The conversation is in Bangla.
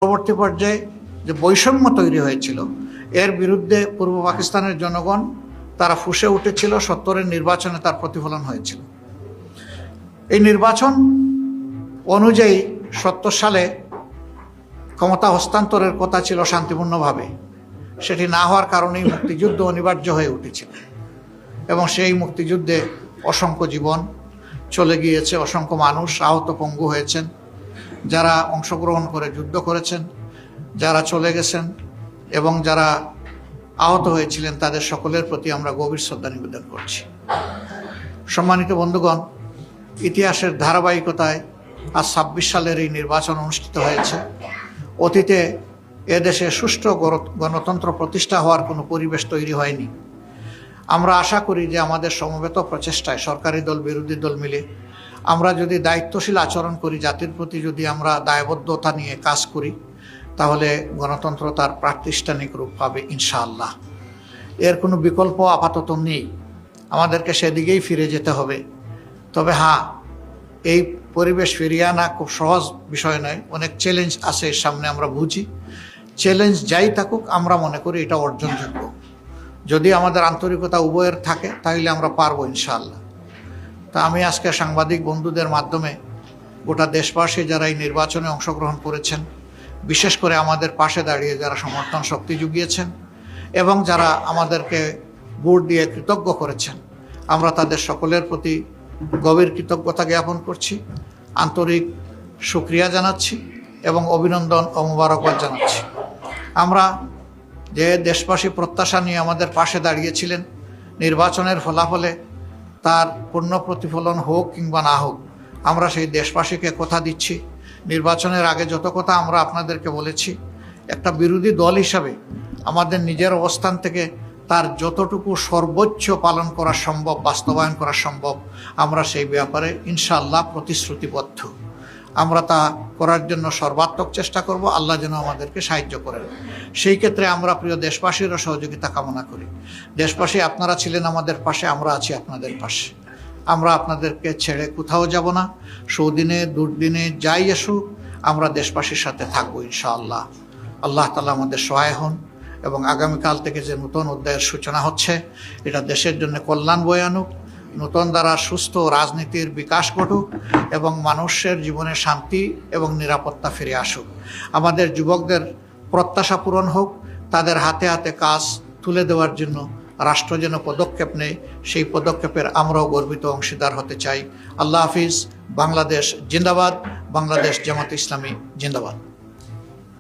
পরবর্তী পর্যায়ে যে বৈষম্য তৈরি হয়েছিল এর বিরুদ্ধে পূর্ব পাকিস্তানের জনগণ তারা ফুঁসে উঠেছিল। ৭০-এর নির্বাচনে তার প্রতিফলন হয়েছিল। এই নির্বাচন অনুযায়ী ৭০ সালে ক্ষমতা হস্তান্তরের কথা ছিল শান্তিপূর্ণভাবে, সেটি না হওয়ার কারণেই মুক্তিযুদ্ধ অনিবার্য হয়ে উঠেছিল এবং সেই মুক্তিযুদ্ধে অসংখ্য জীবন চলে গিয়েছে, অসংখ্য মানুষ আহত পঙ্গু হয়েছেন। যারা অংশগ্রহণ করে যুদ্ধ করেছেন, যারা চলে গেছেন এবং যারা আহত হয়েছিলেন তাদের সকলের প্রতি আমরা গভীর শ্রদ্ধা নিবেদন করছি। সম্মানিত বন্ধুগণ, ইতিহাসের ধারাবাহিকতায় আজ ২৬ সালের এই নির্বাচন অনুষ্ঠিত হয়েছে। অতীতে এদেশে সুষ্ঠু গণতন্ত্র প্রতিষ্ঠা হওয়ার কোনো পরিবেশ তৈরি হয়নি। আমরা আশা করি যে আমাদের সমবেত প্রচেষ্টায় সরকারি দল বিরোধী দল মিলে আমরা যদি দায়িত্বশীল আচরণ করি, জাতির প্রতি যদি আমরা দায়বদ্ধতা নিয়ে কাজ করি, তাহলে গণতন্ত্র তার প্রাতিষ্ঠানিক রূপ পাবে ইনশাআল্লাহ। এর কোনো বিকল্প আপাতত নেই, আমাদেরকে সেদিকেই ফিরে যেতে হবে। তবে হ্যাঁ, এই পরিবেশ ফিরিয়ে আনা খুব সহজ বিষয় নয়, অনেক চ্যালেঞ্জ আছে এর সামনে, আমরা বুঝি। চ্যালেঞ্জ যাই থাকুক, আমরা মনে করি এটা অর্জনযোগ্য। যদি আমাদের আন্তরিকতা উভয়ের থাকে তাহলে আমরা পারবো ইনশাআল্লাহ। তা আমি আজকে সাংবাদিক বন্ধুদের মাধ্যমে গোটা দেশবাসী যারা এই নির্বাচনে অংশগ্রহণ করেছেন, বিশেষ করে আমাদের পাশে দাঁড়িয়ে যারা সমর্থন শক্তি জুগিয়েছেন এবং যারা আমাদেরকে ভোট দিয়ে কৃতজ্ঞ করেছেন, আমরা তাদের সকলের প্রতি গভীর কৃতজ্ঞতা জ্ঞাপন করছি, আন্তরিক শুকরিয়া জানাচ্ছি এবং অভিনন্দন ও মোবারকবাদ জানাচ্ছি। আমরা যে দেশবাসী প্রত্যাশা নিয়ে আমাদের পাশে দাঁড়িয়েছিলেন, নির্বাচনের ফলাফলে তার পূর্ণ প্রতিফলন হোক কিংবা না হোক, আমরা সেই দেশবাসীকে কথা দিচ্ছি, নির্বাচনের আগে যত কথা আমরা আপনাদেরকে বলেছি, একটা বিরোধী দল হিসাবে আমাদের নিজের অবস্থান থেকে তার যতটুকু সর্বোচ্চ পালন করা সম্ভব, বাস্তবায়ন করা সম্ভব, আমরা সেই ব্যাপারে ইনশাআল্লাহ প্রতিশ্রুতিবদ্ধ। আমরা তা করার জন্য সর্বাত্মক চেষ্টা করব। আল্লাহ যেন আমাদেরকে সাহায্য করেন। সেই ক্ষেত্রে আমরা প্রিয় দেশবাসীরও সহযোগিতা কামনা করি। দেশবাসী, আপনারা ছিলেন আমাদের পাশে, আমরা আছি আপনাদের পাশে। আমরা আপনাদেরকে ছেড়ে কোথাও যাব না। সুদিনে দুর্দিনে যাই আসুক, আমরা দেশবাসীর সাথে থাকবো ইনশাআল্লাহ। আল্লাহ তাআলা আমাদের সহায় হন এবং আগামীকাল থেকে যে নতুন অধ্যায়ের সূচনা হচ্ছে, এটা দেশের জন্য কল্যাণ বয়ে আনুক, নতুন দ্বারা সুস্থ রাজনীতির বিকাশ ঘটুক এবং মানুষের জীবনে শান্তি এবং নিরাপত্তা ফিরে আসুক। আমাদের যুবকদের প্রত্যাশা পূরণ হোক, তাদের হাতে হাতে কাজ তুলে দেওয়ার জন্য রাষ্ট্র যেন পদক্ষেপ নেয়, সেই পদক্ষেপের আমরাও গর্বিত অংশীদার হতে চাই। আল্লাহ হাফিজ। বাংলাদেশ জিন্দাবাদ। বাংলাদেশ জামাত ইসলামী জিন্দাবাদ।